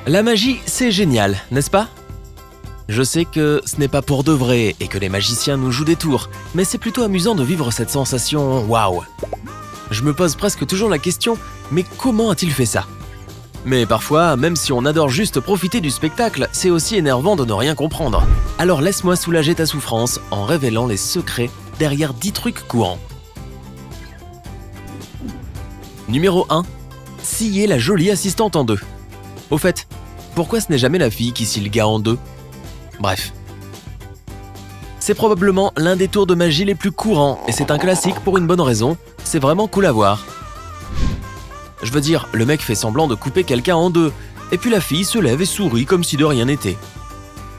La magie, c'est génial, n'est-ce pas? Je sais que ce n'est pas pour de vrai et que les magiciens nous jouent des tours, mais c'est plutôt amusant de vivre cette sensation waouh. Je me pose presque toujours la question, mais comment a-t-il fait ça? Mais parfois, même si on adore juste profiter du spectacle, c'est aussi énervant de ne rien comprendre. Alors laisse-moi soulager ta souffrance en révélant les secrets derrière 10 trucs courants. Numéro 1. Scier la jolie assistante en deux. Au fait, pourquoi ce n'est jamais la fille qui scie le gars en deux? Bref. C'est probablement l'un des tours de magie les plus courants et c'est un classique pour une bonne raison, c'est vraiment cool à voir. Je veux dire, le mec fait semblant de couper quelqu'un en deux, et puis la fille se lève et sourit comme si de rien n'était.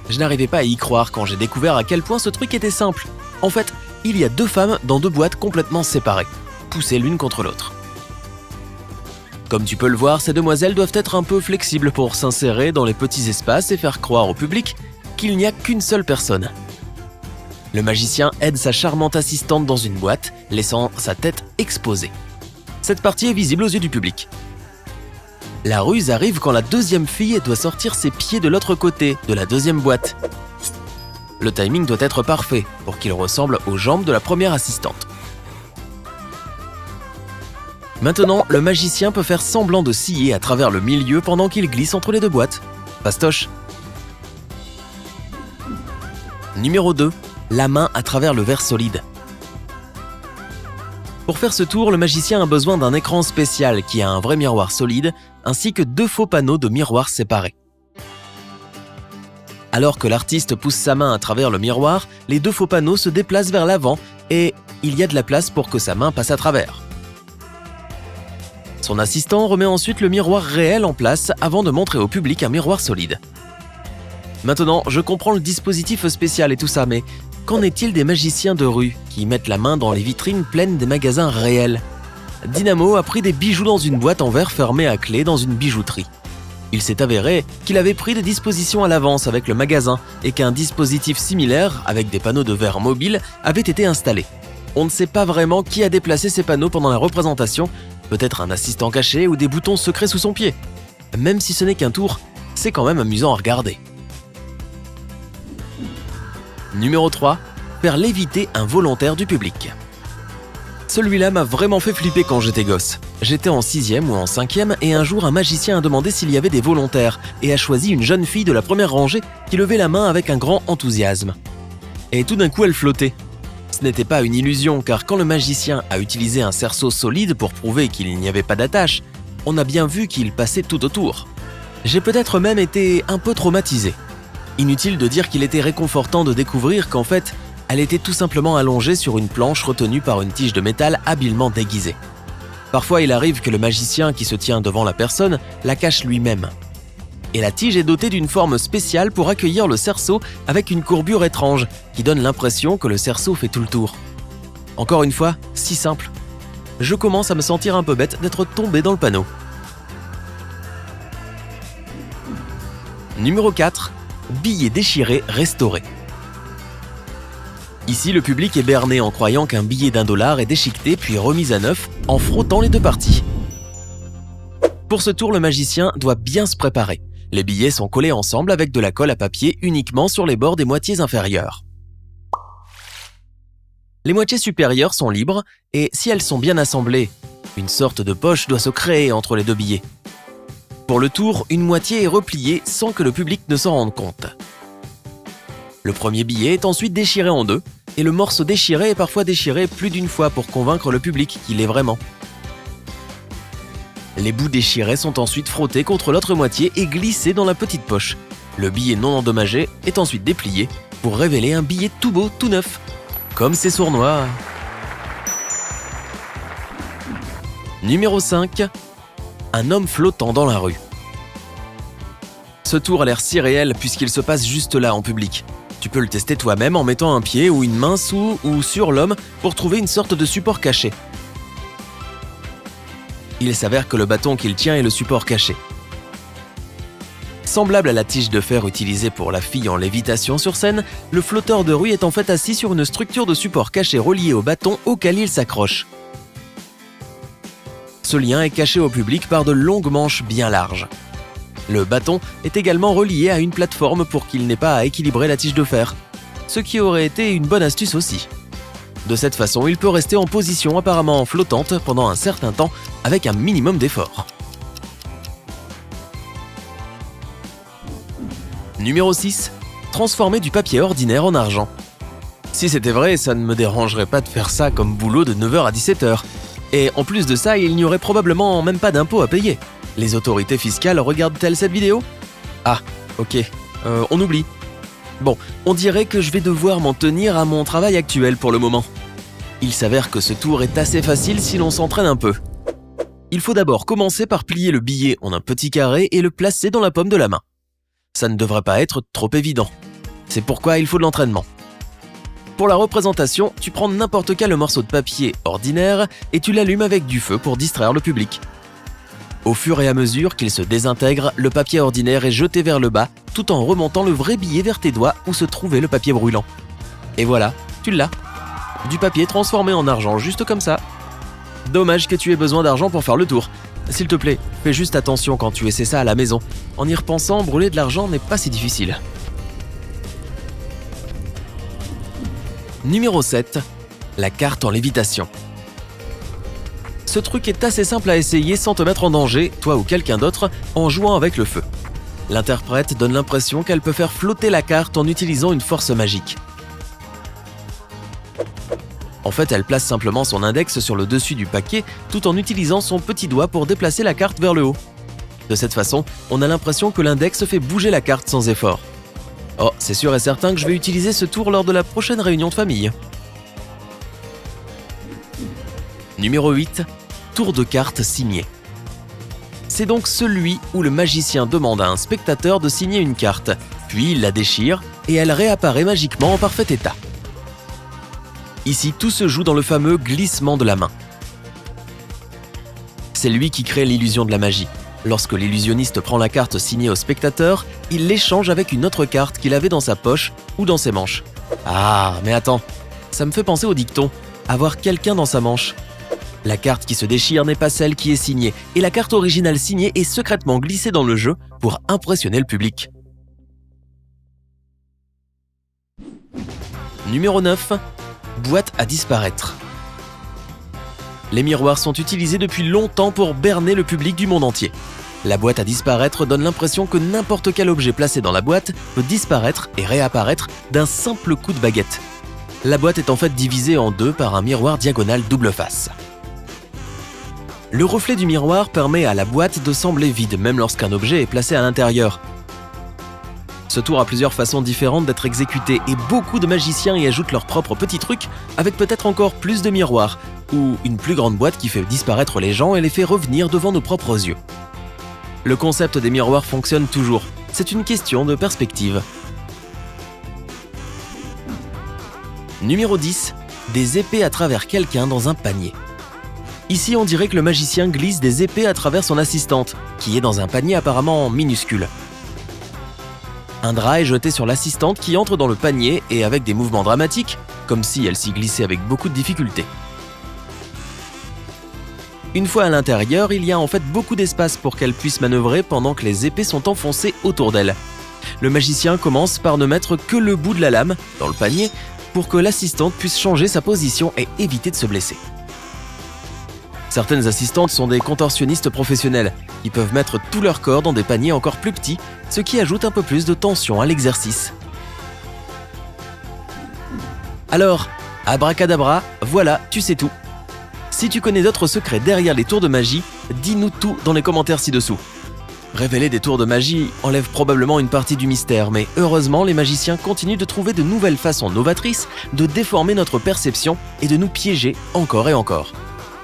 Je n'arrivais pas à y croire quand j'ai découvert à quel point ce truc était simple. En fait, il y a deux femmes dans deux boîtes complètement séparées, poussées l'une contre l'autre. Comme tu peux le voir, ces demoiselles doivent être un peu flexibles pour s'insérer dans les petits espaces et faire croire au public qu'il n'y a qu'une seule personne. Le magicien aide sa charmante assistante dans une boîte, laissant sa tête exposée. Cette partie est visible aux yeux du public. La ruse arrive quand la deuxième fille doit sortir ses pieds de l'autre côté de la deuxième boîte. Le timing doit être parfait pour qu'il ressemble aux jambes de la première assistante. Maintenant, le magicien peut faire semblant de scier à travers le milieu pendant qu'il glisse entre les deux boîtes. Fastoche. Numéro 2. La main à travers le verre solide. Pour faire ce tour, le magicien a besoin d'un écran spécial qui a un vrai miroir solide, ainsi que deux faux panneaux de miroirs séparés. Alors que l'artiste pousse sa main à travers le miroir, les deux faux panneaux se déplacent vers l'avant et il y a de la place pour que sa main passe à travers. Son assistant remet ensuite le miroir réel en place avant de montrer au public un miroir solide. Maintenant, je comprends le dispositif spécial et tout ça, mais qu'en est-il des magiciens de rue qui mettent la main dans les vitrines pleines des magasins réels? Dynamo a pris des bijoux dans une boîte en verre fermée à clé dans une bijouterie. Il s'est avéré qu'il avait pris des dispositions à l'avance avec le magasin et qu'un dispositif similaire, avec des panneaux de verre mobiles, avait été installé. On ne sait pas vraiment qui a déplacé ces panneaux pendant la représentation, peut-être un assistant caché ou des boutons secrets sous son pied. Même si ce n'est qu'un tour, c'est quand même amusant à regarder. Numéro 3. Faire léviter un volontaire du public. Celui-là m'a vraiment fait flipper quand j'étais gosse. J'étais en 6e ou en 5e et un jour un magicien a demandé s'il y avait des volontaires et a choisi une jeune fille de la première rangée qui levait la main avec un grand enthousiasme. Et tout d'un coup elle flottait. Ce n'était pas une illusion car quand le magicien a utilisé un cerceau solide pour prouver qu'il n'y avait pas d'attache, on a bien vu qu'il passait tout autour. J'ai peut-être même été un peu traumatisé. Inutile de dire qu'il était réconfortant de découvrir qu'en fait, elle était tout simplement allongée sur une planche retenue par une tige de métal habilement déguisée. Parfois, il arrive que le magicien qui se tient devant la personne la cache lui-même. Et la tige est dotée d'une forme spéciale pour accueillir le cerceau avec une courbure étrange qui donne l'impression que le cerceau fait tout le tour. Encore une fois, si simple. Je commence à me sentir un peu bête d'être tombé dans le panneau. Numéro 4. Billets déchirés restaurés. Ici, le public est berné en croyant qu'un billet d'$1 est déchiqueté puis remis à neuf en frottant les deux parties. Pour ce tour, le magicien doit bien se préparer. Les billets sont collés ensemble avec de la colle à papier uniquement sur les bords des moitiés inférieures. Les moitiés supérieures sont libres et si elles sont bien assemblées, une sorte de poche doit se créer entre les deux billets. Pour le tour, une moitié est repliée sans que le public ne s'en rende compte. Le premier billet est ensuite déchiré en deux, et le morceau déchiré est parfois déchiré plus d'une fois pour convaincre le public qu'il est vraiment. Les bouts déchirés sont ensuite frottés contre l'autre moitié et glissés dans la petite poche. Le billet non endommagé est ensuite déplié pour révéler un billet tout beau, tout neuf, comme c'est sournois. Numéro 5. Un homme flottant dans la rue. Ce tour a l'air si réel puisqu'il se passe juste là en public. Tu peux le tester toi-même en mettant un pied ou une main sous ou sur l'homme pour trouver une sorte de support caché. Il s'avère que le bâton qu'il tient est le support caché. Semblable à la tige de fer utilisée pour la fille en lévitation sur scène, le flotteur de rue est en fait assis sur une structure de support caché reliée au bâton auquel il s'accroche. Ce lien est caché au public par de longues manches bien larges. Le bâton est également relié à une plateforme pour qu'il n'ait pas à équilibrer la tige de fer, ce qui aurait été une bonne astuce aussi. De cette façon, il peut rester en position apparemment flottante pendant un certain temps avec un minimum d'effort. Numéro 6. Transformer du papier ordinaire en argent. Si c'était vrai, ça ne me dérangerait pas de faire ça comme boulot de 9h à 17h. Et en plus de ça, il n'y aurait probablement même pas d'impôts à payer. Les autorités fiscales regardent-elles cette vidéo? Ah, ok, on oublie. Bon, on dirait que je vais devoir m'en tenir à mon travail actuel pour le moment. Il s'avère que ce tour est assez facile si l'on s'entraîne un peu. Il faut d'abord commencer par plier le billet en un petit carré et le placer dans la paume de la main. Ça ne devrait pas être trop évident. C'est pourquoi il faut de l'entraînement. Pour la représentation, tu prends n'importe quel morceau de papier ordinaire et tu l'allumes avec du feu pour distraire le public. Au fur et à mesure qu'il se désintègre, le papier ordinaire est jeté vers le bas tout en remontant le vrai billet vers tes doigts où se trouvait le papier brûlant. Et voilà, tu l'as. Du papier transformé en argent juste comme ça. Dommage que tu aies besoin d'argent pour faire le tour. S'il te plaît, fais juste attention quand tu essaies ça à la maison. En y repensant, brûler de l'argent n'est pas si difficile. Numéro 7. La carte en lévitation. Ce truc est assez simple à essayer sans te mettre en danger, toi ou quelqu'un d'autre, en jouant avec le feu. L'interprète donne l'impression qu'elle peut faire flotter la carte en utilisant une force magique. En fait, elle place simplement son index sur le dessus du paquet tout en utilisant son petit doigt pour déplacer la carte vers le haut. De cette façon, on a l'impression que l'index fait bouger la carte sans effort. Oh, c'est sûr et certain que je vais utiliser ce tour lors de la prochaine réunion de famille. Numéro 8. Tour de cartes signé. C'est donc celui où le magicien demande à un spectateur de signer une carte, puis il la déchire et elle réapparaît magiquement en parfait état. Ici, tout se joue dans le fameux glissement de la main. C'est lui qui crée l'illusion de la magie. Lorsque l'illusionniste prend la carte signée au spectateur, il l'échange avec une autre carte qu'il avait dans sa poche ou dans ses manches. Ah, mais attends, ça me fait penser au dicton « avoir quelqu'un dans sa manche ». La carte qui se déchire n'est pas celle qui est signée, et la carte originale signée est secrètement glissée dans le jeu pour impressionner le public. Numéro 9. Boîte à disparaître. Les miroirs sont utilisés depuis longtemps pour berner le public du monde entier. La boîte à disparaître donne l'impression que n'importe quel objet placé dans la boîte peut disparaître et réapparaître d'un simple coup de baguette. La boîte est en fait divisée en deux par un miroir diagonal double face. Le reflet du miroir permet à la boîte de sembler vide, même lorsqu'un objet est placé à l'intérieur. Ce tour a plusieurs façons différentes d'être exécuté et beaucoup de magiciens y ajoutent leurs propres petits trucs avec peut-être encore plus de miroirs ou une plus grande boîte qui fait disparaître les gens et les fait revenir devant nos propres yeux. Le concept des miroirs fonctionne toujours, c'est une question de perspective. Numéro 10. Des épées à travers quelqu'un dans un panier. Ici, on dirait que le magicien glisse des épées à travers son assistante, qui est dans un panier apparemment minuscule. Un drap est jeté sur l'assistante qui entre dans le panier et avec des mouvements dramatiques, comme si elle s'y glissait avec beaucoup de difficulté. Une fois à l'intérieur, il y a en fait beaucoup d'espace pour qu'elle puisse manœuvrer pendant que les épées sont enfoncées autour d'elle. Le magicien commence par ne mettre que le bout de la lame dans le panier pour que l'assistante puisse changer sa position et éviter de se blesser. Certaines assistantes sont des contorsionnistes professionnels qui peuvent mettre tout leur corps dans des paniers encore plus petits, ce qui ajoute un peu plus de tension à l'exercice. Alors, abracadabra, voilà, tu sais tout. Si tu connais d'autres secrets derrière les tours de magie, dis-nous tout dans les commentaires ci-dessous. Révéler des tours de magie enlève probablement une partie du mystère, mais heureusement, les magiciens continuent de trouver de nouvelles façons novatrices de déformer notre perception et de nous piéger encore et encore.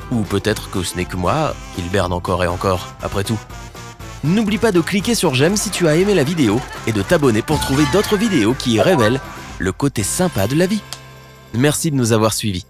Ou peut-être que ce n'est que moi, qu'il berne encore et encore, après tout. N'oublie pas de cliquer sur j'aime si tu as aimé la vidéo et de t'abonner pour trouver d'autres vidéos qui révèlent le côté sympa de la vie. Merci de nous avoir suivis.